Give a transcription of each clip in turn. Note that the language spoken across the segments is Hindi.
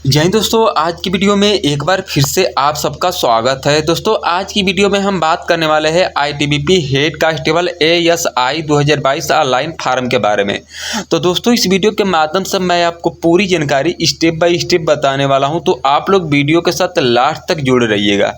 जय हिंद दोस्तों, आज की वीडियो में एक बार फिर से आप सबका स्वागत है। दोस्तों आज की वीडियो में हम बात करने वाले हैं ITBP head constable ASI 2022 online form के बारे में। तो दोस्तों इस वीडियो के माध्यम से मैं आपको पूरी जानकारी स्टेप बाय स्टेप बताने वाला हूं, तो आप लोग वीडियो के साथ लास्ट तक जुड़े रहिएगा।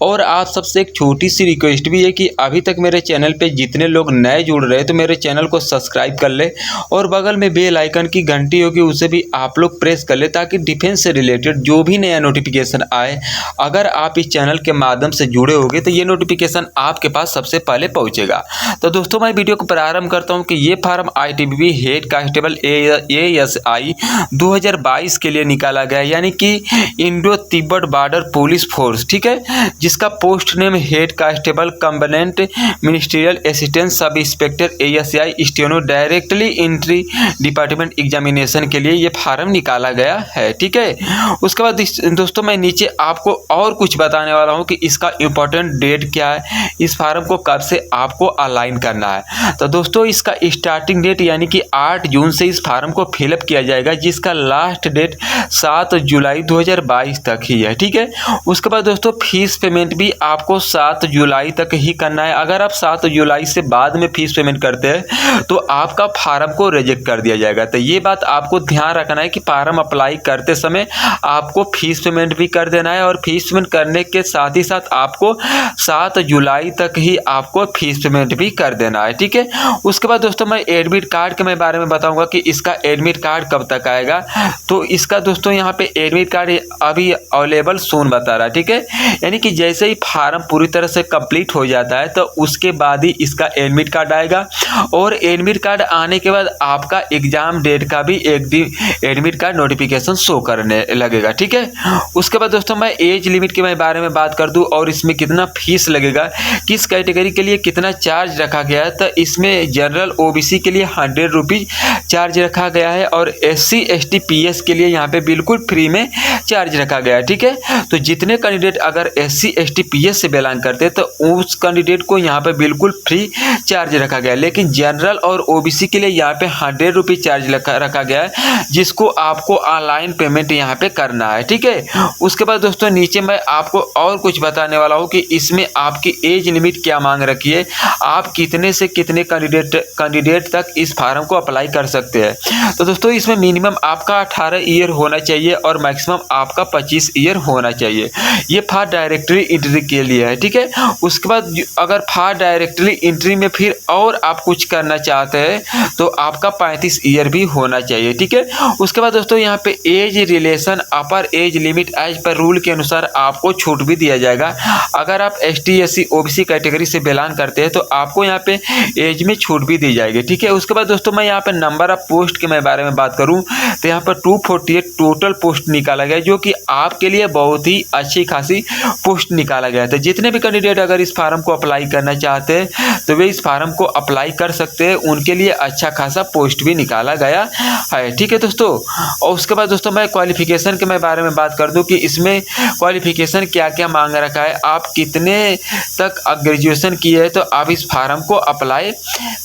और आप सबसे एक छोटी सी रिक्वेस्ट भी है कि अभी तक मेरे चैनल पे जितने लोग नए जुड़ रहे हैं तो मेरे चैनल को सब्सक्राइब कर ले और बगल में बेल आइकन की घंटी होगी उसे भी आप लोग प्रेस कर ले, ताकि डिफेंस से रिलेटेड जो भी नया नोटिफिकेशन आए, अगर आप इस चैनल के माध्यम से जुड़े होंगे तो ये नोटिफिकेशन आपके पास सबसे पहले पहुंचेगा। तो दोस्तों मैं वीडियो को प्रारंभ करता हूं कि ये form ITBP head constable ASI 2022 के लिए निकाला गया है, यानी कि Indo Tibet border police force, ठीक है, जिसका post name head constable combatant ministerial assistant sub inspector ASI steno directly entry department examination के लिए ये फार्म निकाला गया है, ठीक है। उसके बाद दोस्तों मैं नीचे आपको और कुछ बताने वाला हूँ कि इसका इम्पोर्टेंट डेट क्या है, इस फार्म को कब से आपको अलाइन करना है। तो दोस्तों इसका स्टार्टिंग डेट यानी कि 8 जून से इस फार्म को फिलअप किया जाएगा, जिसका लास्ट डेट 7 जुलाई 2022 तक ही है, ठीक है। उसके बाद दोस्तों फीस पेमेंट भी आपको 7 जुलाई तक ही करना है। अगर आप 7 जुलाई से बाद में फीस पेमेंट करते हैं तो आपका फार्म को रिजेक्ट कर दिया जाएगा। तो ये बात आपको ध्यान रखना है कि फार्म अप्लाई करते समय आपको फीस पेमेंट भी कर देना है, और फीस पेमेंट करने के साथ ही साथ आपको 7 जुलाई तक ही आपको फीस पेमेंट भी कर देना है, ठीक है। उसके बाद दोस्तों मैं एडमिट कार्ड के मैं बारे में बताऊंगा कि इसका एडमिट कार्ड कब तक आएगा। तो इसका दोस्तों यहाँ पे एडमिट कार्ड अभी अवेलेबल सून बता रहा है, ठीक है, यानी कि जैसे ही फार्म पूरी तरह से कंप्लीट हो जाता है तो उसके बाद ही इसका एडमिट कार्ड आएगा, और एडमिट कार्ड आने के बाद आपका एग्जाम डेट का भी एक दिन एडमिट कार्ड नोटिफिकेशन शो करने लगेगा, ठीक है। उसके बाद दोस्तों मैं एज लिमिट के बारे में बात कर दूं और इसमें कितना फीस लगेगा, किस कैटेगरी के लिए कितना चार्ज रखा गया है। तो इसमें जनरल ओबीसी के लिए 100 रुपीज चार्ज रखा गया है, और SC ST PS के लिए यहाँ पे बिल्कुल फ्री में चार्ज रखा गया है, ठीक है। तो जितने कैंडिडेट अगर SC ST PS से बिलोंग करते हैं तो उस कैंडिडेट को यहाँ पे बिल्कुल फ्री चार्ज रखा गया है, लेकिन जनरल और ओबीसी के लिए यहाँ पे 100 रुपीज चार्ज रखा गया है, जिसको आपको ऑनलाइन पेमेंट यहाँ पे करना है, ठीक है। उसके बाद दोस्तों नीचे मैं आपको और कुछ बताने वाला हूँ कि इसमें आपकी एज लिमिट क्या मांग रखी है, आप कितने से कितने कैंडिडेट तक इस फार्म को अप्लाई कर सकते हैं। तो दोस्तों इसमें मिनिमम आपका 18 ईयर होना चाहिए और मैक्सिमम आपका 25 ईयर होना चाहिए। ये फार डायरेक्टरी एंट्री के लिए है, ठीक है। उसके बाद अगर फार डायरेक्टरी एंट्री में फिर और आप कुछ करना चाहते हैं तो आपका 35 ईयर भी होना चाहिए, ठीक है। उसके बाद दोस्तों यहाँ पे age relaxation upper age limit as per rule के अनुसार आपको छूट भी दिया जाएगा। अगर आप ST SC OBC कैटेगरी से बिलोंग करते हैं तो आपको यहाँ पे एज में छूट भी दी जाएगी, ठीक है। उसके बाद दोस्तों मैं यहाँ पे नंबर ऑफ पोस्ट के मैं बारे में बात करूँ तो यहाँ पर 248 टोटल पोस्ट निकाला गया, जो कि आपके लिए बहुत ही अच्छी खासी पोस्ट निकाला गया था। जितने भी कैंडिडेट अगर इस फार्म को अप्लाई करना चाहते हैं तो वे इस फार्म को अप्लाई कर सकते हैं, उनके लिए अच्छा खासा पोस्ट भी निकाला गया है, ठीक है दोस्तों। और उसके बाद दोस्तों मैं क्वालिफिकेशन के मैं बारे में बात कर दूं कि इसमें क्वालिफिकेशन क्या क्या मांग रखा है, आप कितने तक ग्रेजुएशन किए हैं तो आप इस फार्म को अप्लाई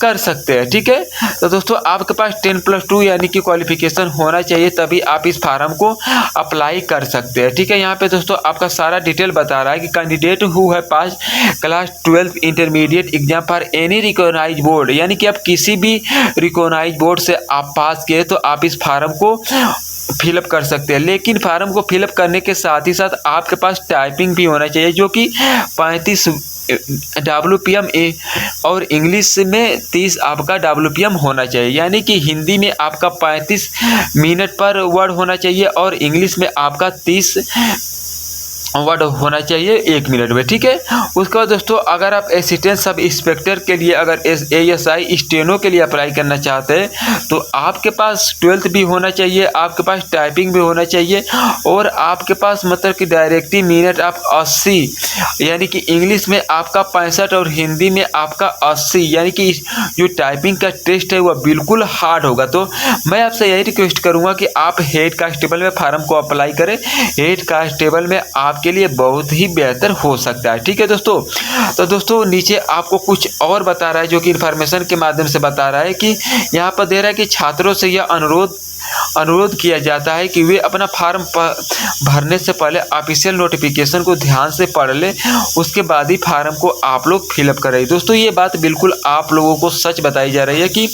कर सकते हैं, ठीक है। तो दोस्तों आपके पास 10+2 यानी कि क्वालिफिकेशन होना चाहिए, तभी आप इस फार्म को अप्लाई कर सकते हैं, ठीक है। यहाँ पे दोस्तों आपका सारा डिटेल बता रहा है कि कैंडिडेट हु है pass class 12 intermediate exam for any recognize board, यानी कि आप किसी भी रिकॉग्नाइज बोर्ड से आप पास किए तो आप इस फार्म को फिलअप कर सकते हैं। लेकिन फार्म को फिलअप करने के साथ ही साथ आपके पास टाइपिंग भी होना चाहिए, जो कि 35 WPM और इंग्लिश में 30 आपका WPM होना चाहिए, यानी कि हिंदी में आपका 35 मिनट पर वर्ड होना चाहिए और इंग्लिश में आपका 30 वर्ड होना चाहिए 1 मिनट में, ठीक है। उसके बाद दोस्तों अगर आप असिस्टेंट सब इंस्पेक्टर के लिए अगर एएसआई स्टेनो के लिए अप्लाई करना चाहते हैं तो आपके पास 12th भी होना चाहिए, आपके पास टाइपिंग भी होना चाहिए, और आपके पास मतलब कि डायरेक्टली मिनट आप 80 यानी कि इंग्लिश में आपका 65 और हिंदी में आपका 80, यानी कि जो टाइपिंग का टेस्ट है वह बिल्कुल हार्ड होगा। तो मैं आपसे यही रिक्वेस्ट करूँगा कि आप हेड कांस्टेबल में फार्म को अप्लाई करें, हेड कांस्टेबल में आप के लिए बहुत ही बेहतर हो सकता है, ठीक है दोस्तों। तो दोस्तों नीचे आपको कुछ और बता रहा है, जो कि इन्फॉर्मेशन के माध्यम से बता रहा है कि यहाँ पर दे रहा है कि छात्रों से यह अनुरोध अनुरोध किया जाता है कि वे अपना फॉर्म भरने से पहले ऑफिशियल नोटिफिकेशन को ध्यान से पढ़ लें, उसके बाद ही फार्म को आप लोग फिलअप करें। दोस्तों ये बात बिल्कुल आप लोगों को सच बताई जा रही है कि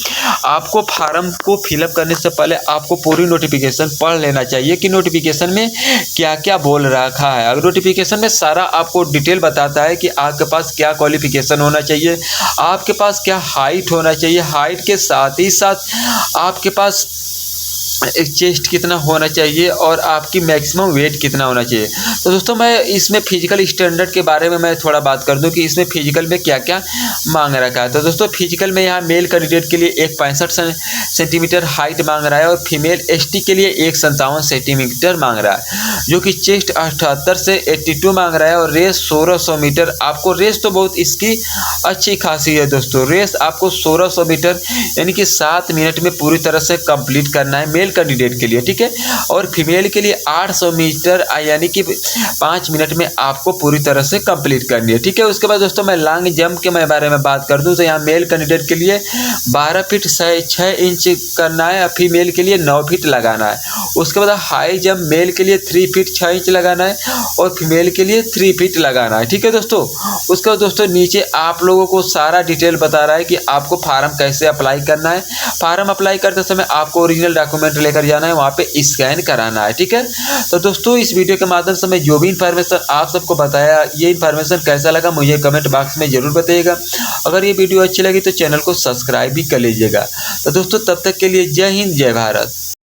आपको फार्म को फिलअप करने से पहले आपको पूरी नोटिफिकेशन पढ़ लेना चाहिए कि नोटिफिकेशन में क्या क्या बोल रखा है। अगर नोटिफिकेशन में सारा आपको डिटेल बताता है कि आपके पास क्या क्वालिफिकेशन होना चाहिए, आपके पास क्या हाइट होना चाहिए, हाइट के साथ ही साथ आपके पास चेस्ट कितना होना चाहिए और आपकी मैक्सिमम वेट कितना होना चाहिए। तो दोस्तों मैं इसमें फिजिकल स्टैंडर्ड के बारे में मैं थोड़ा बात कर दूं कि इसमें फिजिकल में क्या क्या मांग रखा है। तो दोस्तों फिजिकल में यहाँ मेल कैंडिडेट के लिए 165 सेंटीमीटर हाइट मांग रहा है और फीमेल एसटी के लिए 157 सेंटीमीटर मांग रहा है, जो कि चेस्ट 78 से 82 मांग रहा है और रेस 1600 मीटर। आपको रेस तो बहुत इसकी अच्छी खासी है दोस्तों, रेस आपको 1600 मीटर यानी कि 7 मिनट में पूरी तरह से कंप्लीट करना है मेल कैंडिडेट के लिए, ठीक है। और फीमेल के लिए 800 मीटर यानी कि 5 मिनट में आपको पूरी तरह से कंप्लीट करनी है, ठीक है। उसके बाद दोस्तों मैं लॉन्ग जंप के बारे में बात कर दूं तो यहाँ मेल कैंडिडेट के लिए 12 फीट 6 इंच करना है, फीमेल के लिए 9 फीट लगाना है। उसके बाद हाई जंप मेल के लिए 3 फीट 6 इंच लगाना है और फीमेल के लिए 3 फीट लगाना है, ठीक है दोस्तों। उसके बाद दोस्तों नीचे आप लोगों को सारा डिटेल बता रहा है कि आपको फार्म कैसे अप्लाई करना है। फार्म अप्लाई करते समय आपको ओरिजिनल डॉक्यूमेंट लेकर जाना है, वहाँ पे स्कैन कराना है, ठीक है। तो दोस्तों इस वीडियो के माध्यम से मैं जो भी इन्फॉर्मेशन आप सबको बताया, ये इन्फॉर्मेशन कैसा लगा मुझे कमेंट बॉक्स में जरूर बताइएगा। अगर ये वीडियो अच्छी लगी तो चैनल को सब्सक्राइब भी कर लीजिएगा। तो दोस्तों तब तक के लिए जय हिंद जय भारत।